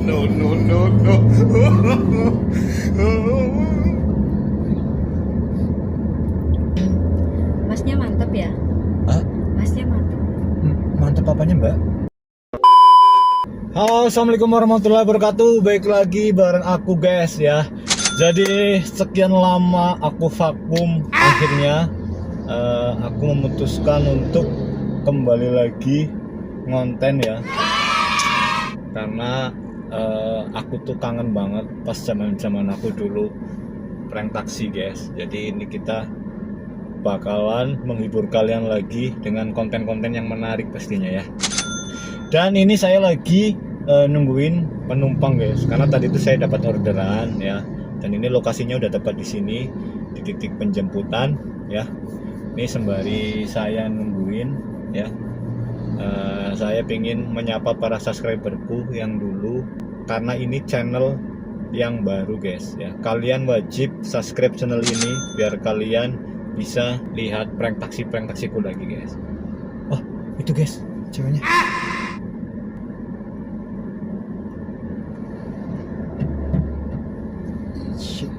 No, no, no, no. Masnya mantap ya? Hah? Masnya mantap. Mantep apanya mbak? Halo, assalamualaikum warahmatullahi wabarakatuh. Baik lagi bareng aku guys ya. Jadi sekian lama aku vakum, akhirnya aku memutuskan untuk kembali lagi ngonten ya. Karena aku tuh kangen banget pas zaman aku dulu prank taksi guys. Jadi ini kita bakalan menghibur kalian lagi dengan konten-konten yang menarik pastinya ya. Dan ini saya lagi nungguin penumpang guys, karena tadi itu saya dapat orderan ya. Dan ini lokasinya udah tepat di sini, di titik penjemputan ya. Ini sembari saya nungguin ya. Saya ingin menyapa para subscriberku yang dulu, karena ini channel yang baru guys ya. Kalian wajib subscribe channel ini biar kalian bisa lihat prank taksiku lagi guys. Oh itu guys ceweknya. Shit.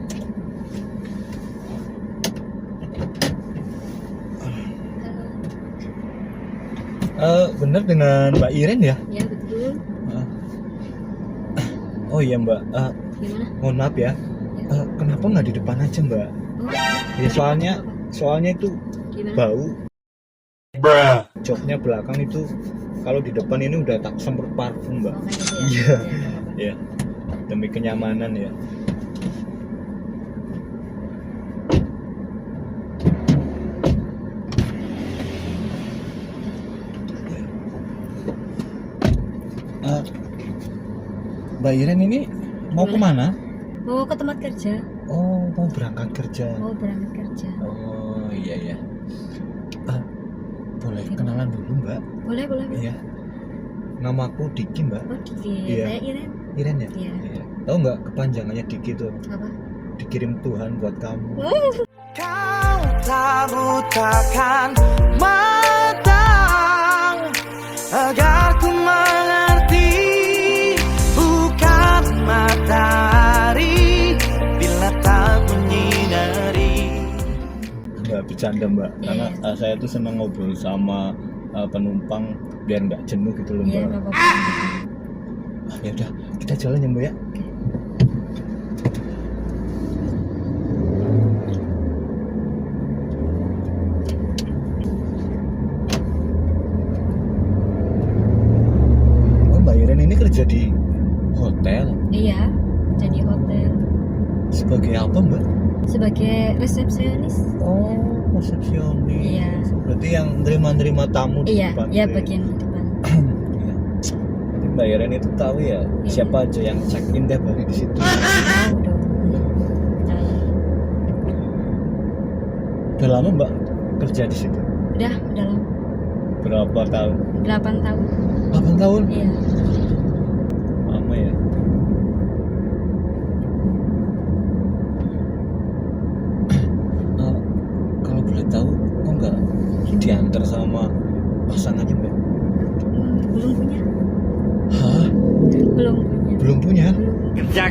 Bener dengan Mbak Iren ya? Ya betul. Oh iya Mbak, Gimana? mohon maaf ya. Kenapa nggak di depan aja Mbak? Oh, Ya soalnya itu gimana? bau. Bruh. Joknya belakang itu, kalau di depan ini udah tak semprot parfum Mbak. Oh, kayak gitu Iya. ya. Ya, demi kenyamanan ya. Mbak Iren ini mau kemana? Mau ke tempat kerja. Oh, mau berangkat kerja. Mau berangkat kerja. Oh iya ya. Boleh kenalan dulu Mbak? Boleh. Iya. Namaku Diki Mbak. Oh, Diki. Iya. Saya Iren. Iren ya? Iya. Tahu nggak kepanjangannya Diki tuh? Apa? Dikirim Tuhan buat kamu. Kau tak butakan mata agar ku mengerti, bukan matahari bila tak menyinari. Nggak bercanda Mbak, karena Iya. saya tuh seneng ngobrol sama penumpang biar nggak jenuh gitu loh Iya, Mbak. nggak apa-apa. Ya udah, kita jalan ya Mbak ya. Oh, Mbak Iren ini kerja di hotel. Iya, jadi hotel. Sebagai apa Mbak? Sebagai resepsionis. Oh, resepsionis. Iya. Berarti yang nerima tamu di Iya, depan. ya tuh bagian depan. Iya. Berarti Mbak Iren itu tahu ya Iya. siapa aja yang check in tiap hari di situ. Tahu dong. Tahu. Udah lama Mbak kerja di situ? Udah lama. Berapa tahun? 8 tahun. 8 tahun? Iya. Lama ya. Kalau boleh tahu, kok nggak diantar sama pasangannya Mbak? Belum punya. Hah? Belum punya. Belum punya? Kerja.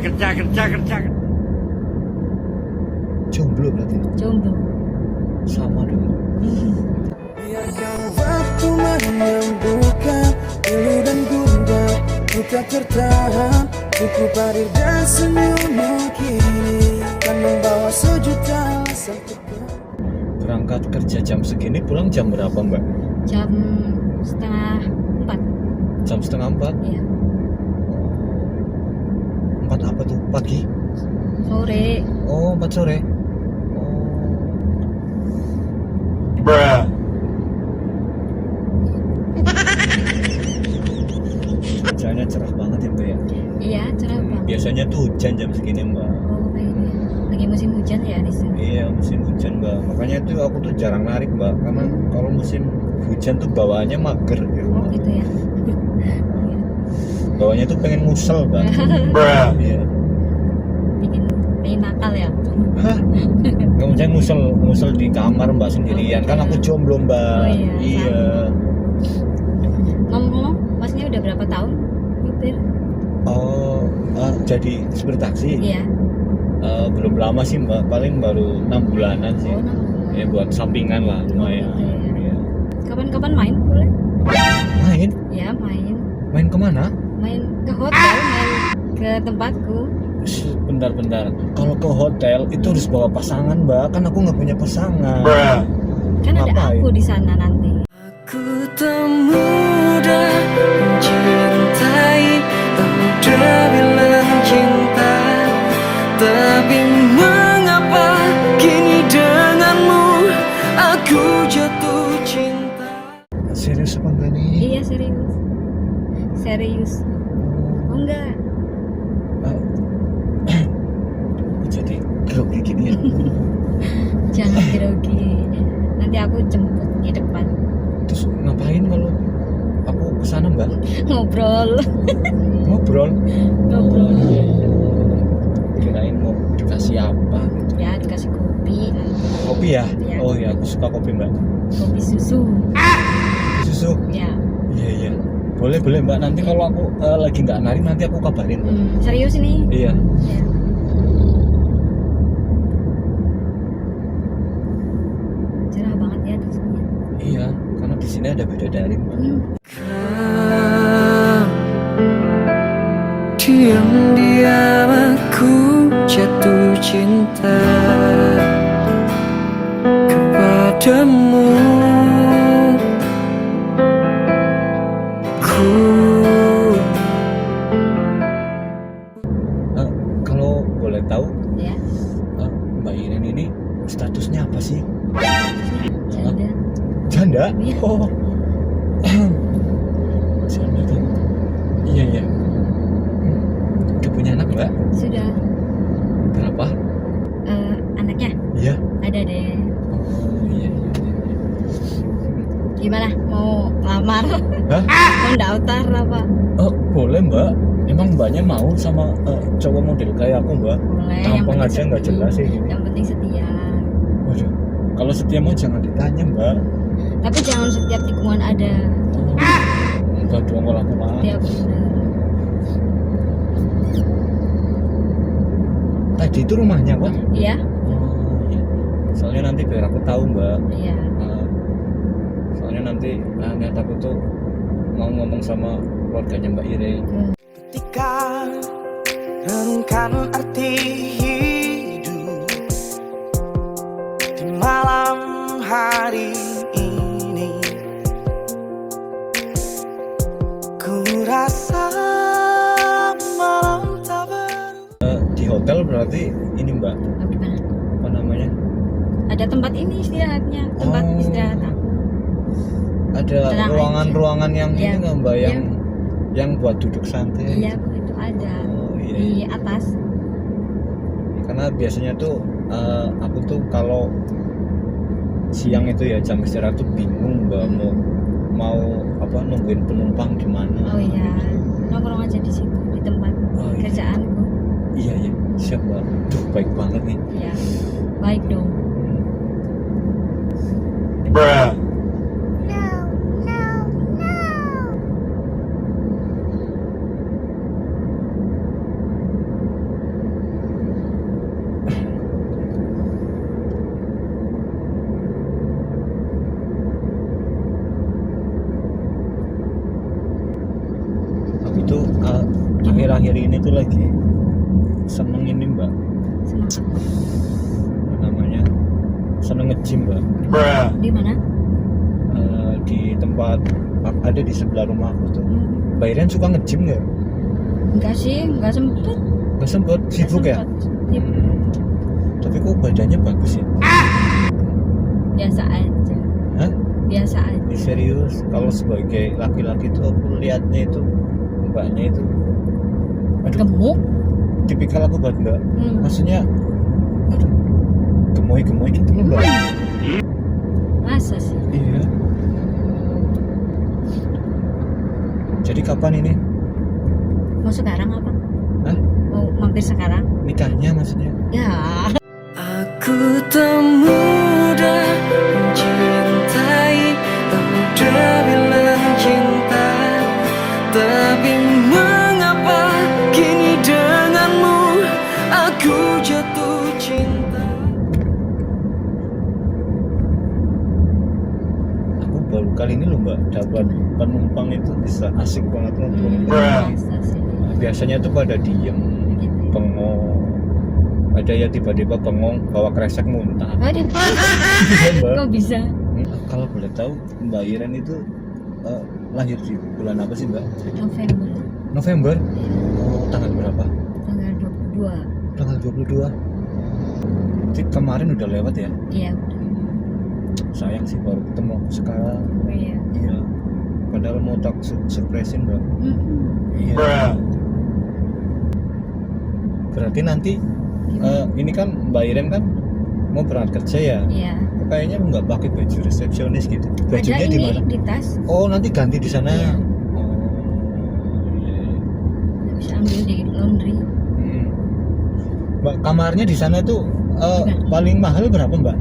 Jomblo berarti? Jomblo. Sama dong. Biarkan waktu menyembuhkan pilu dan gundah, ku tak tertahan, buku parir dan senyummu kini kan membawa sejuta alasan tegar. Berangkat kerja jam segini, pulang jam berapa Mbak? Jam 3:30. Jam 3:30? Iya. 4 apa tuh? Pagi? Sore. Oh, 4 sore? Bruh. Cuacanya cerah banget ya Mbak ya? Iya, cerah banget. Biasanya tuh hujan jam segini Mbak. Oh, kayak gitu ya. Lagi musim hujan ya di sini. Iya, musim hujan Mbak. Makanya itu aku tuh jarang narik Mbak, karena kalau musim hujan tuh bawaannya mager di Oh, rumah. gitu ya. Bawaannya tuh pengen ngusel Mbak. Bruh. Iya. Bikin nakal ya. Hah? Kamu jangan ngusel di kamar Mbak sendirian. Kan aku jomblo Mbak. Oh, iya. Iya. Ngomong-ngomong, masnya udah berapa tahun nyupir? Oh, jadi supir taksi. Iya. Belum lama sih mbak, paling baru 6 bulanan sih. Oh, Ya buat sampingan lah lumayan. Gitu ya. Iya. Kapan-kapan main boleh? Main? Ya main. Main kemana? Main ke hotel, main ke tempatku. Bentar. Kalau ke hotel itu harus bawa pasangan mbak, kan aku nggak punya pasangan. Bruh. Kan ada Ngapain? aku di sana nanti. Aku tak mudah mencintai, tak mudah bilang cinta. Tapi mengapa kini denganmu aku jatuh cinta. Serius apa enggak nih? Iya serius. Serius. Oh enggak. Jadi grogi gini ya. Jangan grogi. Nanti aku jemput di depan. Terus ngapain kalau aku kesana mbak? Ngobrol. Ngobrol. Ngobrol. Kirain mau dikasih apa gitu. Ya dikasih kopi. Kopi ya? Iya. Oh ya, aku suka kopi mbak. Kopi susu. Susu? Ya. Iya. Boleh mbak, nanti kalau aku lagi nggak narik nanti aku kabarin mbak. Serius ini? Iya. Ya. Cerah banget ya di sini. Iya, karena di sini ada bidadari mbak. Diam-diam aku jatuh cinta kepadamu. Kalau boleh tahu, Ya. Mbak Iren ini statusnya apa sih? Janda. Janda? Iya. Oh. Janda tuh. Iya. Udah punya anak mbak? Sudah. Berapa? Anaknya Iya. ada deh. Oh iya. Gimana? Mau lamar? Hah? Mau daftar apa? Oh boleh mbak. Emang mbaknya mau sama cowok model kayak aku mbak? Boleh. Tampang penting aja nggak setia. jelas sih gini. Yang penting setia. Waduh. Kalau setia mau jangan ditanya mbak. Tapi jangan setiap tikungan ada. Enggak dong kalau aku mah. Ya benar. Tadi itu rumahnya pak? Iya. Oh iya. Soalnya nanti biar aku tahu mbak. Iya. Soalnya nanti niat aku tuh mau ngomong sama keluarganya Mbak Ire. Ketika renungkan arti hidup di malam hari ini, ku rasa malam tak Di hotel berarti ini Mbak, Oh, gimana? apa namanya? Ada tempat ini istirahatnya. Tempat Oh. istirahat aku. Ada Tenang ruangan-ruangan yang Iya. ini nggak Mbak, Iya. yang buat duduk santai. Iya begitu ada. Oh iya. Di atas. Karena biasanya tuh aku tuh kalau siang itu ya jam istirahat tuh bingung Mbak mau apa nungguin penumpang di mana. Oh iya. Nongkrong aja di situ di tempat Oh, iya. kerjaanku. Iya siap Mbak. Duh baik banget nih. Iya. Baik dong. Bruh. Aku tuh akhir-akhir ini tuh lagi seneng ini Mbak, Senang. apa namanya, seneng nge-gym Mbak. Bruh. Di mana? Di tempat ada di sebelah rumah aku tuh. Mbak Irian suka nge-gym nggak? Enggak sih, enggak sempet. Nggak sempet, sibuk ya? Sibuk. Tapi kok badannya bagus ya? Biasa aja. Hah? Biasa aja. Ini serius, kalau sebagai laki-laki tuh aku lihatnya itu mbaknya itu, aduh, Gemuk. tipikal aku banget Mbak. Maksudnya Maksudnya, aduh, gemoy-gemoy gitu loh Mbak. masa sih? Iya. Jadi kapan ini? Mau sekarang apa? Hah? Mau mampir sekarang? Nikahnya maksudnya? Ya. Aku tak mudah mencintai, tak mudah bilang cinta. Tapi mengapa kini dengan buat penumpang itu bisa asik banget ngobrol. Bruh. Biasa sih. Biasanya tuh pada diem, Gitu. bengong. Ada ya tiba-tiba bengong bawa kresek muntah. Waduh, Iya, Mbak. kok bisa? Kalau boleh tahu Mbak Iren itu lahir di bulan apa sih Mbak? November. November? Iya, Oh, tanggal berapa? tanggal 22. Tanggal 22. Jadi kemarin udah lewat ya? Iya, udah. Sayang sih baru ketemu aku sekarang. Oh, iya. Iya. Padahal mau tak surprisein Mbak. Iya. Bruh. Berarti nanti ini kan Mbak Iren kan mau berangkat kerja ya? Iya. Kayaknya nggak pakai baju resepsionis gitu. Ada Bajunya di ini mana? di tas. Oh, nanti ganti di sana. Iya. Oh, iya. Bisa ambil di laundry. Hmm. Mbak, kamarnya di sana tuh Gimana? paling mahal berapa Mbak?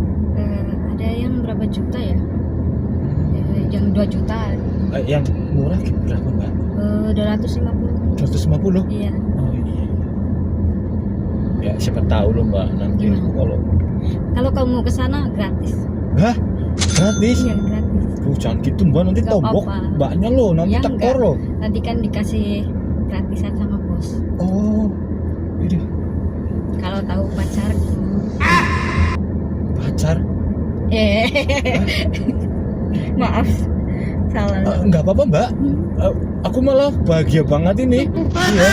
Ada yang berapa juta ya? Yang 2 juta. Yang murah berapa Mbak? 250. 250? Iya. Oh iya. Ya siapa tahu loh Mbak nanti Gimana? kalau Kalau kamu mau ke sana gratis. hah gratis? Iya, gratis. Jangan gitu Mbak, nanti Nggak tombok apa-apa. Mbaknya loh, nanti Ya, tekor enggak. loh. Nanti kan dikasih gratisan sama bos. Oh, ini Kalau tahu pacar. pacar? Maaf. Salah. Nggak apa-apa Mbak. Aku malah bahagia banget ini. Iya.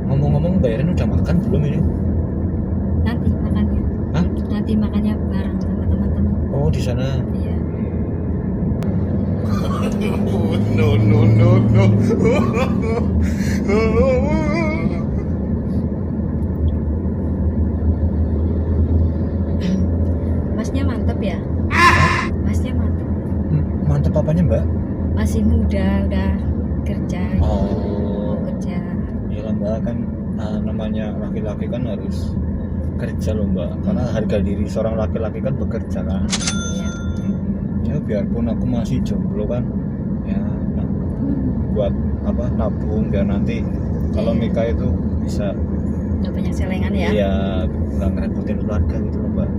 Ngomong-ngomong Mbak Iren udah makan belum ini? Nanti makannya. Hah? Nanti makannya bareng sama teman-teman. Oh di sana. Iya. No, no, no, no. Masnya mantep ya? Masnya mantep. Mantep apanya Mbak? Masih muda, udah kerja. Oh, Kerja. iya Mbak kan namanya laki-laki kan harus kerja loh Mbak. Karena harga diri seorang laki-laki kan bekerja kan. Iya. Ya biarpun aku masih jomblo kan, ya buat apa nabung biar nanti kalau nikah itu bisa Udah banyak selengan ya? ya nggak ngerepotin keluarga gitu loh Mbak.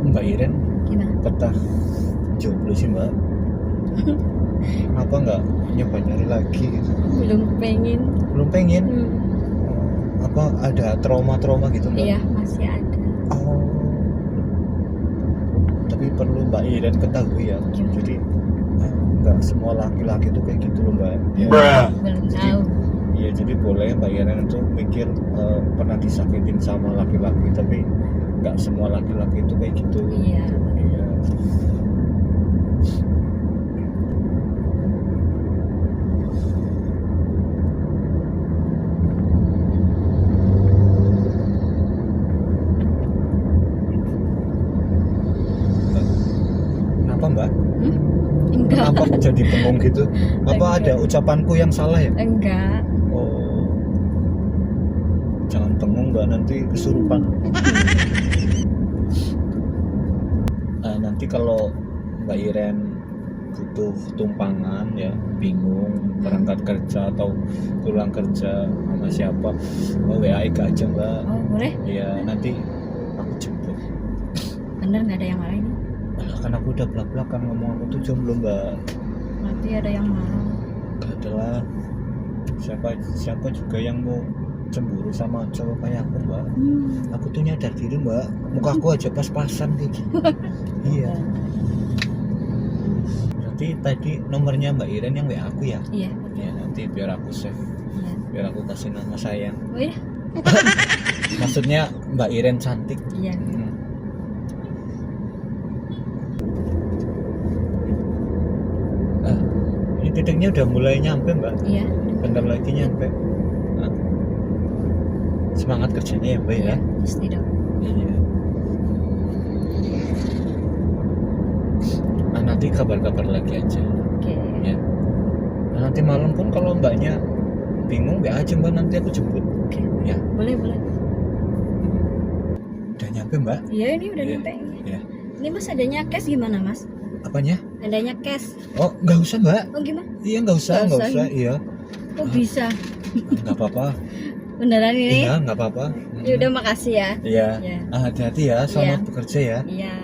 Mbak Iren Gimana? betah jomblo sih Mbak. Kenapa nggak nyoba nyari lagi gitu? Belum pengen. Belum pengen? Apa ada trauma-trauma gitu Mbak? Iya, masih ada. Oh. Tapi perlu Mbak Iren ketahui ya. Gimana? Jadi nggak semua laki-laki tuh kayak gitu loh Mbak. Ya. Bruh. Belum Jadi- tahu. Iya jadi boleh Mbak Iren itu mikir pernah disakitin sama laki-laki, tapi nggak semua laki-laki itu kayak gitu. Iya. Iya. Kenapa Mbak? Enggak. Kenapa jadi bengong gitu? Apa Enggak. ada ucapanku yang salah ya? Enggak. Oh, jangan bengong Mbak, nanti kesurupan. Nanti kalau Mbak Iren butuh tumpangan ya, bingung berangkat kerja atau pulang kerja sama siapa, WA Ika aja Mbak. Oh, boleh? Iya, nanti aku jemput. Bener nggak ada yang lain? Alah, kan aku udah belak-belakan ngomong aku tuh jomblo Mbak. Nanti ada yang mau. Gak ada lah. Siapa juga yang mau cemburu sama cowok kayak aku Mbak. Aku tuh nyadar diri Mbak, muka aku aja pas-pasan kayak gini. Iya. Berarti tadi nomornya Mbak Iren yang WA aku ya? Iya. Ya nanti biar aku save, Iya. biar aku kasih nama sayang. Oh iya. Maksudnya Mbak Iren cantik. Iya. Ini titiknya udah mulai nyampe Mbak. Iya. Bentar lagi nyampe. Nah, semangat kerjanya ya Mbak ya. Iya. Pasti dong. Iya. Nah, nanti kabar-kabar lagi aja. Oke. Ya. Nah, nanti malam pun kalau mbaknya bingung WA aja Mbak, nanti aku jemput. Oke. Ya. Boleh, boleh. Udah nyampe Mbak? Iya, ini udah Iya. nyampe. Iya. Ini Mas adanya cash gimana Mas? Apanya? Adanya cash. Oh nggak usah Mbak. Oh gimana? Iya nggak usah, Nggak nggak usah. usah. Iya. Kok bisa? Nggak apa-apa. Beneran ini? Iya, nggak apa-apa. Ya udah makasih ya. Iya. Iya. Hati-hati ya, selamat Iya. bekerja ya. Iya.